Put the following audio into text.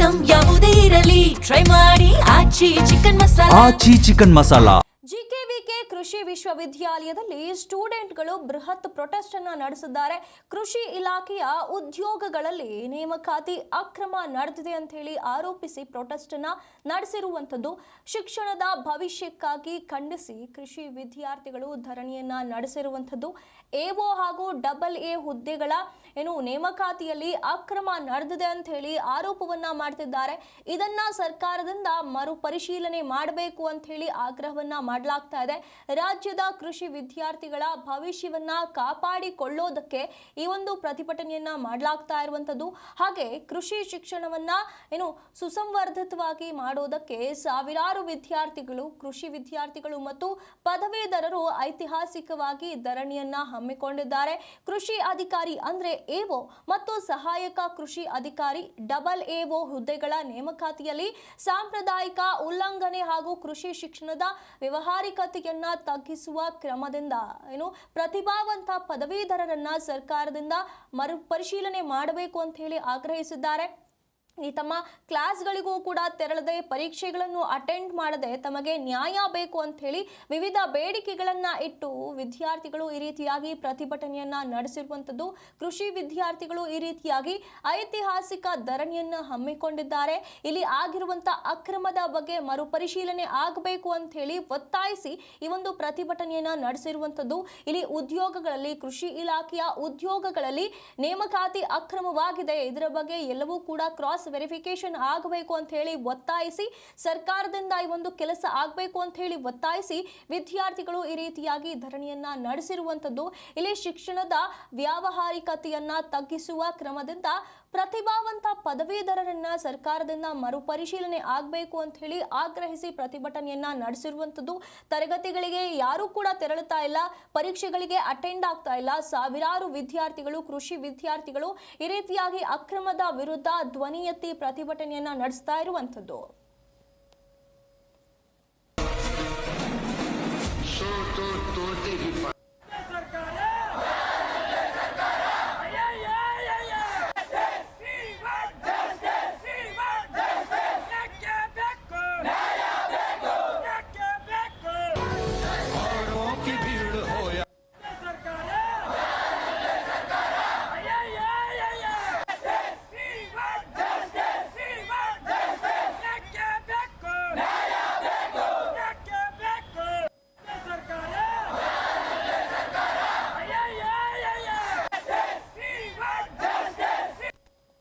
Item ಯಾವುದೇ ಇರಲಿ try ಮಾಡಿ ಆಚಿ ಚಿಕನ್ ಮಸಾಲಾ. ಜಿಕೆವಿಕೆ ಕೃಷಿ ವಿಶ್ವವಿದ್ಯಾಲಯದಲ್ಲಿ ಸ್ಟೂಡೆಂಟ್ಗಳು ಬೃಹತ್ ಪ್ರೊಟೆಸ್ಟ್ ಅನ್ನು ನಡೆಸಿದ್ದಾರೆ. ಕೃಷಿ ಇಲಾಖೆಯ ಉದ್ಯೋಗಗಳಲ್ಲಿ ನೇಮಕಾತಿ ಅಕ್ರಮ ನಡೆದಿದೆ ಅಂತ ಹೇಳಿ ಆರೋಪಿಸಿ ಪ್ರೊಟೆಸ್ಟ್ ಅನ್ನು ನಡೆಸಿರುವಂಥದ್ದು. ಶಿಕ್ಷಣದ ಭವಿಷ್ಯಕ್ಕಾಗಿ ಖಂಡಿಸಿ ಕೃಷಿ ವಿದ್ಯಾರ್ಥಿಗಳು ಧರಣಿಯನ್ನ ನಡೆಸಿರುವಂಥದ್ದು. ಎಒ ಹಾಗೂ AA ಹುದ್ದೆಗಳ ನೇಮಕಾತಿಯಲ್ಲಿ ಅಕ್ರಮ ನಡೆದಿದೆ ಅಂತ ಹೇಳಿ ಆರೋಪವನ್ನ ಮಾಡ್ತಿದ್ದಾರೆ. ಇದನ್ನ ಸರ್ಕಾರದಿಂದ ಮರುಪರಿಶೀಲನೆ ಮಾಡಬೇಕು ಅಂತ ಹೇಳಿ ಆಗ್ರಹವನ್ನ ಮಾಡಲಾಗ್ತಾ ಇದೆ. ರಾಜ್ಯದ ಕೃಷಿ ವಿದ್ಯಾರ್ಥಿಗಳ ಭವಿಷ್ಯವನ್ನ ಕಾಪಾಡಿಕೊಳ್ಳೋದಕ್ಕೆ ಈ ಒಂದು ಪ್ರತಿಭಟನೆಯನ್ನ ಮಾಡಲಾಗ್ತಾ ಇರುವಂತದ್ದು. ಹಾಗೆ ಕೃಷಿ ಶಿಕ್ಷಣವನ್ನ ಸುಸಂವರ್ಧಿತವಾಗಿ ಮಾಡೋದಕ್ಕೆ ಸಾವಿರಾರು ವಿದ್ಯಾರ್ಥಿಗಳು, ಕೃಷಿ ವಿದ್ಯಾರ್ಥಿಗಳು ಮತ್ತು ಪದವೀಧರರು ಐತಿಹಾಸಿಕವಾಗಿ ಧರಣಿಯನ್ನ ಹಮ್ಮಿಕೊಂಡಿದ್ದಾರೆ. ಕೃಷಿ ಅಧಿಕಾರಿ ಅಂದ್ರೆ ಎಒ ಮತ್ತು ಸಹಾಯಕ ಕೃಷಿ ಅಧಿಕಾರಿ AAO ಹುದ್ದೆಗಳ ನೇಮಕಾತಿಯಲ್ಲಿ ಸಾಂಪ್ರದಾಯಿಕ ಉಲ್ಲಂಘನೆ ಹಾಗೂ ಕೃಷಿ ಶಿಕ್ಷಣದ ವ್ಯವಹಾರಿಕತೆಯನ್ನ ತಗ್ಗಿಸುವ ಕ್ರಮದಿಂದ ಪ್ರತಿಭಾವಂತ ಪದವೀಧರರನ್ನ ಸರ್ಕಾರದಿಂದ ಮರುಪರಿಶೀಲನೆ ಮಾಡಬೇಕು ಅಂತ ಹೇಳಿ ಆಗ್ರಹಿಸಿದ್ದಾರೆ. ಈ ತಮ್ಮ ಕ್ಲಾಸ್ಗಳಿಗೂ ಕೂಡ ತೆರಳದೆ, ಪರೀಕ್ಷೆಗಳನ್ನು ಅಟೆಂಡ್ ಮಾಡದೆ ತಮಗೆ ನ್ಯಾಯ ಬೇಕು ಅಂತ ಹೇಳಿ ವಿವಿಧ ಬೇಡಿಕೆಗಳನ್ನ ಇಟ್ಟು ವಿದ್ಯಾರ್ಥಿಗಳು ಈ ರೀತಿಯಾಗಿ ಪ್ರತಿಭಟನೆಯನ್ನ ನಡೆಸಿರುವಂಥದ್ದು. ಕೃಷಿ ವಿದ್ಯಾರ್ಥಿಗಳು ಈ ರೀತಿಯಾಗಿ ಐತಿಹಾಸಿಕ ಧರಣಿಯನ್ನ ಹಮ್ಮಿಕೊಂಡಿದ್ದಾರೆ. ಇಲ್ಲಿ ಆಗಿರುವಂತ ಅಕ್ರಮದ ಬಗ್ಗೆ ಮರುಪರಿಶೀಲನೆ ಆಗಬೇಕು ಅಂತ ಹೇಳಿ ಒತ್ತಾಯಿಸಿ ಈ ಒಂದು ಪ್ರತಿಭಟನೆಯನ್ನ ನಡೆಸಿರುವಂಥದ್ದು. ಇಲ್ಲಿ ಉದ್ಯೋಗಗಳಲ್ಲಿ, ಕೃಷಿ ಇಲಾಖೆಯ ಉದ್ಯೋಗಗಳಲ್ಲಿ ನೇಮಕಾತಿ ಅಕ್ರಮವಾಗಿದೆ, ಇದರ ಬಗ್ಗೆ ಎಲ್ಲವೂ ಕೂಡ ಕ್ರಾಸ್ ವೆರಿಫಿಕೇಶನ್ ಆಗಬೇಕು ಅಂತ ಹೇಳಿ ಒತ್ತಾಯಿಸಿ, ಸರ್ಕಾರದಿಂದ ಈ ಒಂದು ಕೆಲಸ ಆಗಬೇಕು ಅಂತ ಹೇಳಿ ಒತ್ತಾಯಿಸಿ ವಿದ್ಯಾರ್ಥಿಗಳು ಈ ರೀತಿಯಾಗಿ ಧರಣಿಯನ್ನ ನಡೆಸಿರುವಂತದ್ದು. ಇಲ್ಲಿ ಶಿಕ್ಷಣದ ವ್ಯಾವಹಾರಿಕತೆಯನ್ನ ತಗ್ಗಿಸುವ ಕ್ರಮದಿಂದ ಪ್ರತಿಭಾವಂತ ಪದವೀಧರರನ್ನ ಸರ್ಕಾರದಿಂದ ಮರುಪರಿಶೀಲನೆ ಆಗಬೇಕು ಅಂತ ಹೇಳಿ ಆಗ್ರಹಿಸಿ ಪ್ರತಿಭಟನೆಯನ್ನ ನಡೆಸಿರುವಂತದ್ದು. ತರಗತಿಗಳಿಗೆ ಯಾರು ಕೂಡ ತೆರಳುತ್ತಾ ಇಲ್ಲ, ಪರೀಕ್ಷೆಗಳಿಗೆ ಅಟೆಂಡ್ ಆಗ್ತಾ ಇಲ್ಲ. ಸಾವಿರಾರು ವಿದ್ಯಾರ್ಥಿಗಳು, ಕೃಷಿ ವಿದ್ಯಾರ್ಥಿಗಳು ಈ ರೀತಿಯಾಗಿ ಅಕ್ರಮದ ವಿರುದ್ಧ ಧ್ವನಿ ಎತ್ತಿ ಪ್ರತಿಭಟನೆಯನ್ನ ನಡೆಸ್ತಾ ಇರುವಂತದ್ದು.